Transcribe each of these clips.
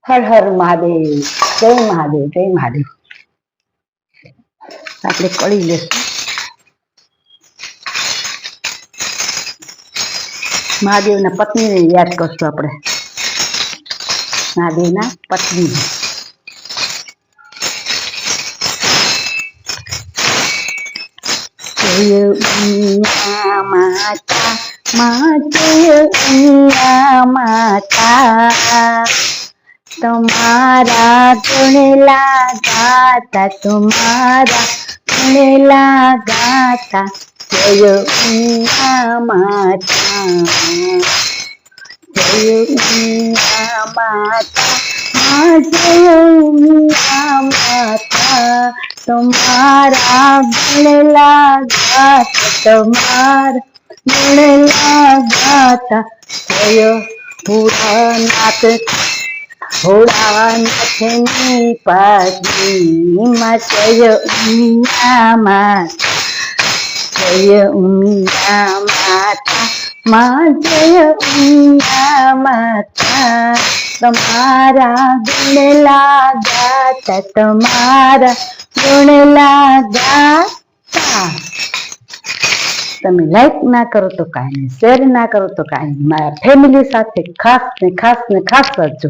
હર હર મહાદેવ, જય મહાદેવ, જય મહાદેવ. આપણે કળી લેશું. મહાદેવના પત્નીને યાદ કરશું. આપણે મહાદેવના પત્ની માતા માતા तुम्हारा गुण लगाता, तुम्हारा गुण लगाता, जय उमा माता, जय उमा माता, जय उमा माता, तुम्हारा गुण लगाता, तुम्हारा गुण लगाता, जय भोलानाथ भोलानाथनी पत्नी जय उमिया माता, जय उमिया माता, जय उमिया माता, तुम्हारा गुण लगाता, तुम्हारा गुण लगाता. તમે લાઈક ના કરો તો કાંઈ નહીં, શેર ના કરો તો કાંઈ નહીં, મારા ફેમિલી સાથે ખાસ ને ખાસ ને ખાસ કરજો,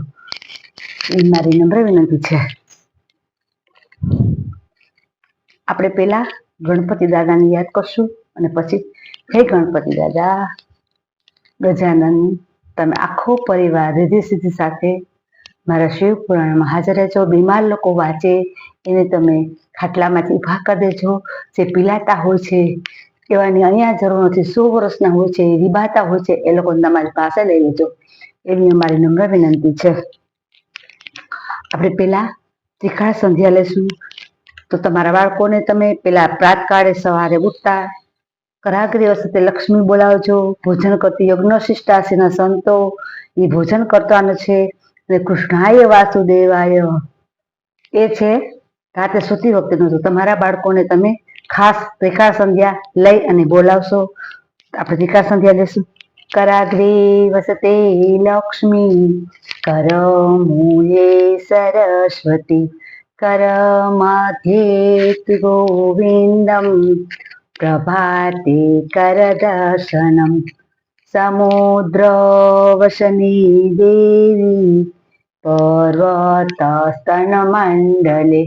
એ મારી નમ્ર વિનંતી છે. આપણે પેલા ગણપતિ દાદાને યાદ કરશું અને પછી હે ગણપતિ દાદા ગજાનન, તમે આખો પરિવાર રીધિ સિદ્ધિ સાથે મારા શિવ પુરાણમાં હાજર રહેજો. બીમાર લોકો વાંચે એને તમે ખાટલામાંથી ઊભા કરી દેજો. જે પીલાતા હોય છે એવાની અહીંયા જરૂર નથી, 100 વર્ષના હોય છે, રીબાતા હોય છે, એ લોકોને તમારી પાસે લઈ લેજો, એવી અમારી નમ્ર વિનંતી છે. આપણે પેલા ત્રિકાળ સંધ્યા લેશું. તો તમારા બાળકોને તમે પેલા પ્રાતકાળે સવારે ઉઠતા કરાગ્રી વખતે લક્ષ્મી બોલાવજો. ભોજન કરતી યજ્ઞ શિષ્ટાસીના સંતો એ ભોજન કરતાનો છે. અને કૃષ્ણાય વાસુદેવાય એ છે રાતે સૂતી વખતે નહોતું. તમારા બાળકોને તમે ખાસ ત્રિકાળ સંધ્યા લઈ અને બોલાવશો. આપણે ત્રિકાળ સંધ્યા લેશું. कराग्रे वसते लक्ष्मी, करमूले सरस्वती, करमध्ये गोविन्दं, प्रभाते करदर्शनं, समुद्रवसनी देवी, पर्वतस्तनमण्डले,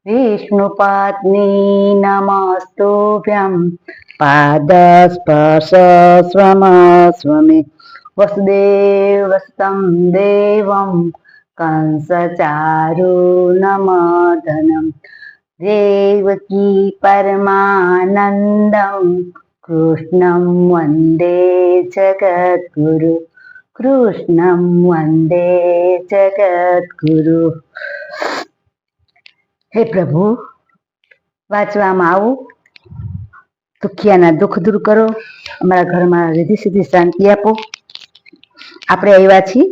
विष्णुपत्नी नमस्तुभ्यं, पादस्पर्श स्वमे, वसुदेवस्तं देवं, कंसचारुनमर्दनं, देवकी परमानन्दं, कृष्णं वन्दे जगद्गुरु, कृष्णं वन्दे जगद्गुरु. हे प्रभु, वाचवामां आવો, દુખિયાના દુઃખ દૂર કરો, અમારા ઘરમાં રીધિ સીધી શાંતિ આપો. આપણે આવ્યા છીએ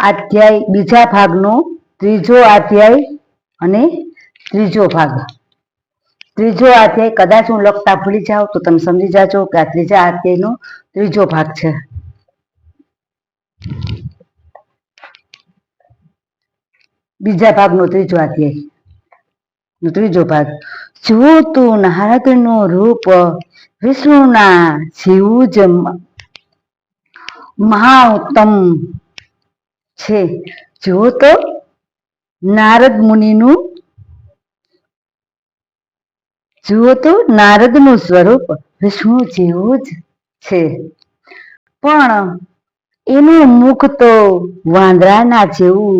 અધ્યાય બીજા ભાગનો ત્રીજો અધ્યાય અને ત્રીજો ભાગ. ત્રીજો અધ્યાય કદાચ હું લખતા ભૂલી જાઉં તો તમે સમજી જાજો કે આ ત્રીજા અધ્યાયનો ત્રીજો ભાગ છે. બીજા ભાગનો ત્રીજો અધ્યાય નો ત્રીજો ભાગ. જો તું નારદનું રૂપ વિષ્ણુના જેવું જ મહાઉત્તમ છે. જો તો નારદ મુનિનું જુઓ તો નારદનું સ્વરૂપ વિષ્ણુ જેવું જ છે, પણ એનું મુખ તો વાંદરાના જેવું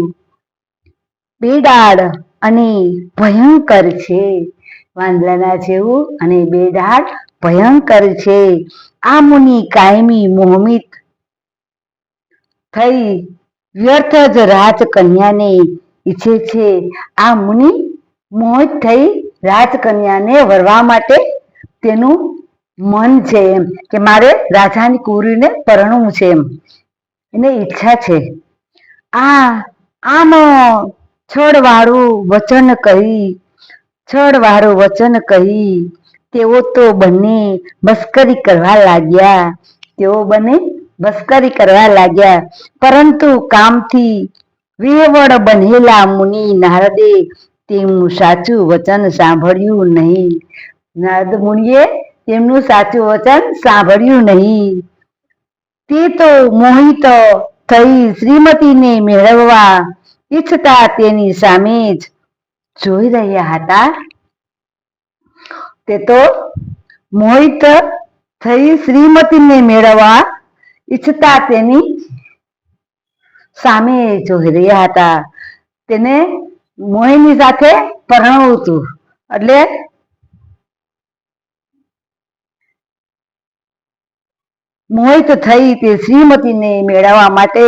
બેડાળ અને ભયંકર છે. વાંદરાના જેવું અને બેડાળ ભયંકર છે. આ મુનિ કાયમી મોહિત થઈ વ્યર્થ જ રાજકન્યાને ઈચ્છે છે. આ મુનિ મોહિત થઈ રાજકન્યાને વરવા માટે તેનું મન છે, એમ કે મારે રાજાની કુંવરીને પરણવું છે, એમ એને ઈચ્છા છે. આમ છળવાળું વચન કહી તેઓ તો બંને મસ્કરી કરવા લાગ્યા. તેઓ બંને મસ્કરી કરવા લાગ્યા. પરંતુ કામથી વિહવળ બનેલા મુનિ નારદે તેમનું સાચું વચન સાંભળ્યું નહીં. નારદ મુનિએ તેમનું સાચું વચન સાંભળ્યું નહીં. તે તો મોહિત થઈ શ્રીમતીને મેળવવા ઈચ્છતા તેની સામે જ જોઈ રહ્યા હતા. તે તો મોહિત થઈ શ્રીમતીને મેળવવા ઈચ્છતા તેની સામે જોઈ રહ્યા હતા. તેને મોહિની સાથે પરણવું હતું. એટલે મોહિત થઈ તે શ્રીમતીને મેળવવા માટે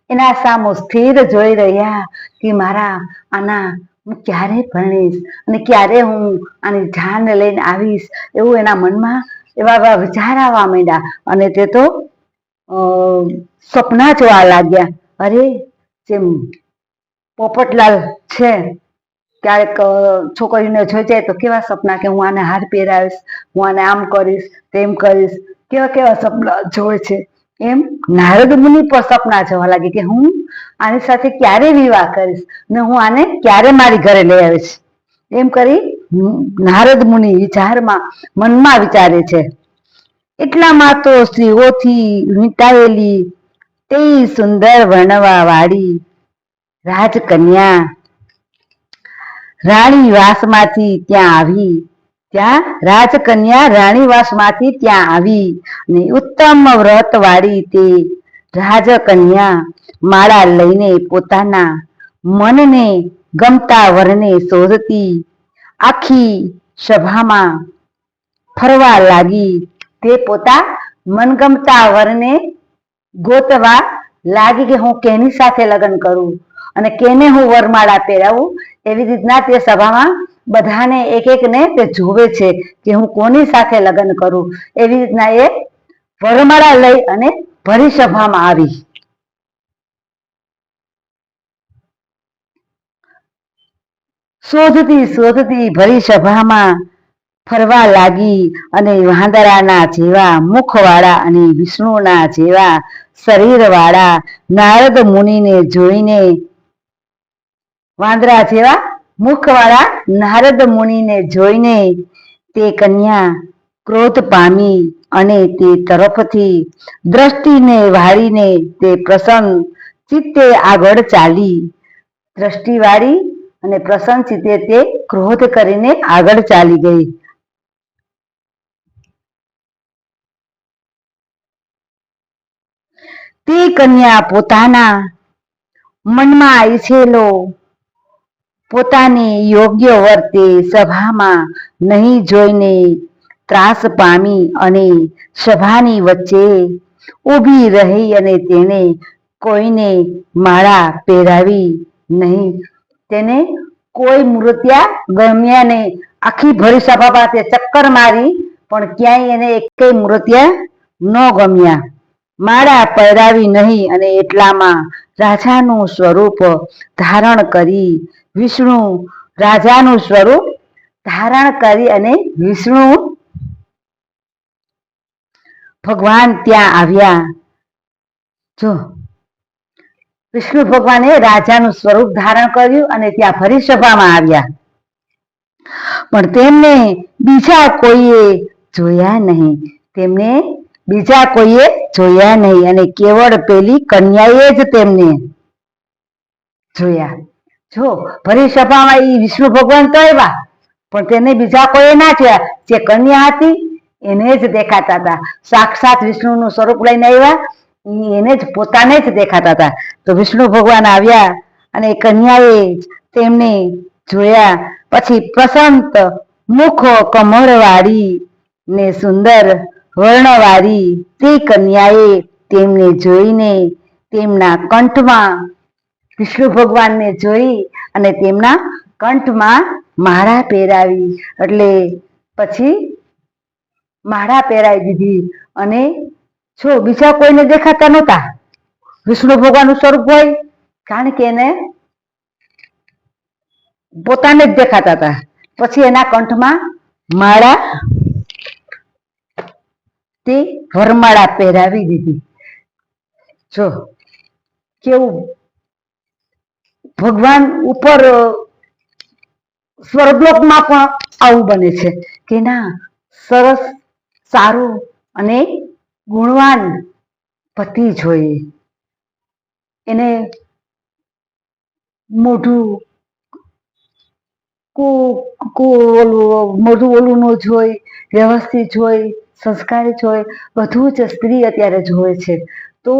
એના સામું સ્થિર જોઈ રહ્યા કે આના હું ક્યારે પરણીશ અને ક્યારે હું આની જાન લઈને આવીશ, એવું એના મનમાં એવા વિચાર આવવા માંડ્યા. અને તે તો સપના જોવા લાગ્યા. અરે જેમ પોપટલાલ છે ક્યારેક છોકરીને જોઈ જાય તો કેવા સપના કે હું આને હાર પહેરાવીશ, હું આને આમ કરીશ, તેમ કરીશ, કેવા કેવા સપના જોવે છે. એમ નારદ મુનિ પર સપના જોવા લાગે કે હું આની સાથે ક્યારે વિવાહ કરીશ ને હું આને ક્યારે મારી ઘરે લઈ આવીશ. એમ કરી નારદ મુનિ મનમાં વિચારે છે. એટલામાં તો સ્ત્રીઓથી વીંટાયેલી તે સુંદર વર્ણવા વાળી રાજકન્યા રાણીવાસમાંથી ત્યાં આવી અને ઉત્તમ વ્રત વાળી તે રાજકન્યા માળા લઈને પોતાના મનને ગમતા વરને શોધતી આખી સભામાં ફરવા લાગી. તે પોતા મનગમતા વરને ગોતવા લાગી કે હું કેની સાથે લગ્ન કરું અને કેને હું વરમાળા પહેરાવું. એવી રીતના તે સભામાં બધાને એક એકને તે જોવે છે કે હું કોની સાથે લગ્ન કરું. એવી રીતના એ વરમાળા લઈ અને ભરી સભામાં આવી. શોધતી ભરી સભામાં ફરવા લાગી અને વાંદરાના જેવા મુખવાળા અને વિષ્ણુના જેવા શરીરવાળા નારદ મુનિને જોઈને તે કન્યા ક્રોધ પામી અને તે તરફથી દ્રષ્ટિને વાળીને તે પ્રસન્ન ચિત્તે આગળ ચાલી. દ્રષ્ટિ વાળી અને પ્રસન્ન ચિત્તે તે ક્રોધ કરીને આગળ ચાલી ગઈ. તે કન્યા પોતાના મનમાં ઈચ્છેલો પોતાને યોગ્ય વર તે સભામાં નહીં જોઈને ત્રાસ પામી અને સભાની વચ્ચે ઊભી રહી અને તેને કોઈને માળા પહેરાવી નહીં. તેને કોઈ મૂર્ત્યા ગમ્યા નહીં. આખી ભરી સભામાં તે ચક્કર મારી પણ ક્યાંય એને એકેય મૂર્ત્યા ન ગમ્યા. માળા પહેરાવી નહીં અને એટલામાં રાજાનું સ્વરૂપ ધારણ કરી અને વિષ્ણુ ભગવાન ત્યાં આવ્યા. જો વિષ્ણુ ભગવાને રાજાનું સ્વરૂપ ધારણ કર્યું અને ત્યાં ભરી સભામાં આવ્યા. પણ તેમને બીજા કોઈએ જોયા નહીં અને કેવળ પેલી કન્યાએ જ તેમને જોયા. જો ભરી સભામાં એ વિષ્ણુ ભગવાન તો આવ્યા પણ તેને બીજા કોઈ ના જોયા. જે કન્યા હતી એને જ દેખાતા હતા. સાક્ષાત વિષ્ણુનું સ્વરૂપ લઈને આવ્યા એને જ પોતાને જ દેખાતા હતા. તો વિષ્ણુ ભગવાન આવ્યા અને કન્યાએ તેમને જોયા. પછી પ્રસન્ન મુખ કમળવાળી ને સુંદર વર્ણવાળી તે કન્યાએ તેમને જોઈને તેમના કંઠમાં વિષ્ણુ ભગવાનને જોઈ અને તેમના કંઠમાં માળા પહેરાવી. એટલે પછી માળા પહેરાવી દીધી. અને જો બીજા કોઈને દેખાતા નહોતા. વિષ્ણુ ભગવાનનું સ્વરૂપ હોય કારણ કે એને પોતાને જ દેખાતા હતા. પછી એના કંઠમાં વરમાળા પહેરાવી દીધી. જો કેવું ભગવાન ઉપર સ્વર્ગલોકમાં પણ આવું બને છે કે ના, સરસ સારું અને ગુણવાન પતિ જોઈએ, એને મોઢું મોઢું ઓલું ન જોઈ, વ્યવસ્થિત જોઈ, સંસ્કારી જોઈ, બધું જ સ્ત્રી અત્યારે જોવે છે. તો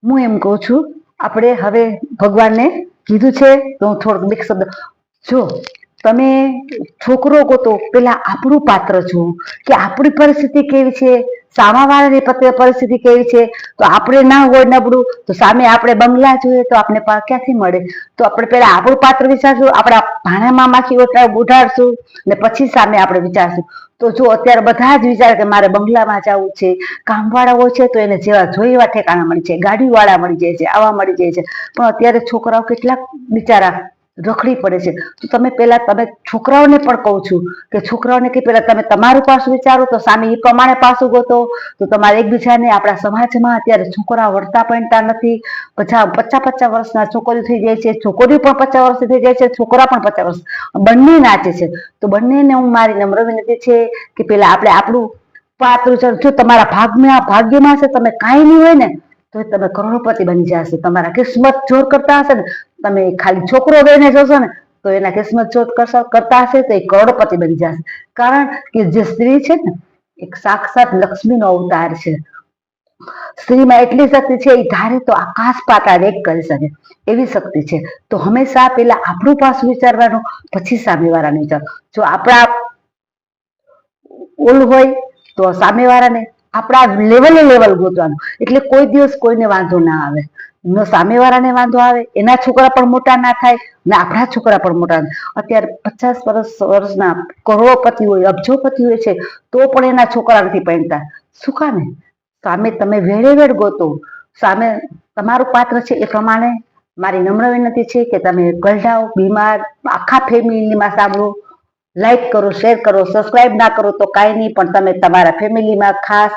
હું એમ કહું છું, આપણે હવે ભગવાનને કીધું છે તો હું થોડુંક એક શબ્દ, જો તમે છોકરો ગોતો પેલા આપણું પાત્ર જુઓ કે આપણી પરિસ્થિતિ કેવી છે, સામાવાળાની પરિસ્થિતિ કેવી છે. તો આપણે ના હોય નબળું તો સામે આપણે બંગલા જોઈએ તો આપણે ક્યાંથી મળે. તો આપણે પેલા આપણું પાત્ર વિચારશું, આપણા ભાણા મામાથી ઉઠાડશું ને પછી સામે આપણે વિચારશું. તો જો અત્યારે બધા જ વિચારે કે મારે બંગલામાં જવું છે, કામવાળા હોય છે તો એને જેવા જોઈ એવા ઠેકાણા મળી છે, ગાડીવાળા મળી જાય છે, આવા મળી જાય છે. પણ અત્યારે છોકરાઓ કેટલાક બિચારા રખડી પડે છે. તો તમે છોકરાઓને પણ કહું છું કે છોકરાઓને કે પેલા તમે તમારું પાસું વિચારો તો સામે એ પ્રમાણે પાસું ગોતો. તો તમારે એકબીજાને, આપણા સમાજમાં અત્યારે છોકરા વળતા પણતા નથી. 50 વર્ષના છોકરીઓ થઈ જાય છે, છોકરીઓ પણ 50 વર્ષની થઈ જાય છે, છોકરા પણ 50 વર્ષ, બંને નાચે છે. તો બંનેને હું મારી નમ્ર વિનંતી છે કે પેલા આપણે આપણું પાત્ર, જો તમારા ભાગ્યમાં હશે, તમે કાંઈ નહીં હોય ને તો તમે કરોડપતિ બની જશે. તમારા કિસ્મત જોર કરતા હશે ને, તમે ખાલી છોકરો લઈને જશો ને તો એના કિસ્મત જોર કરતા હશે તો એ કરોડપતિ બની જશે. કારણ કે જે સ્ત્રી છે ને એક સાક્ષાત લક્ષ્મીનો અવતાર છે. સ્ત્રીમાં એટલી શક્તિ છે, એ ધારે તો આકાશ પાતાળ એક કરી શકે એવી શક્તિ છે. તો હંમેશા પેલા આપણું પાસું વિચારવાનું, પછી સામેવાળાનું વિચાર. જો આપણા ઓલું હોય તો સામેવાળાને આપણા લેવલ ગોતવાનું, એટલે કોઈ દિવસ કોઈને વાંધો ના આવે. ન સામેવાળાને વાંધો આવે, એના છોકરા પણ મોટા ના થાય ને આપણા છોકરા પણ મોટા. અત્યારે 50 વર્ષના કરોડોપતિ હોય, અબજોપતિ હોય છે તો પણ એના છોકરા નથી પરણતા. શું કામે? સામે તમે વેળે ગોતો, સામે તમારું પાત્ર છે એ પ્રમાણે. મારી નમ્ર વિનંતી છે કે તમે ગરડાઓ, બીમાર, આખા ફેમિલીમાં સાંભળો, લાઈક કરો, શેર કરો, સબસ્ક્રાઈબ ના કરો તો કાંઈ નહીં, પણ તમે તમારા ફેમિલીમાં ખાસ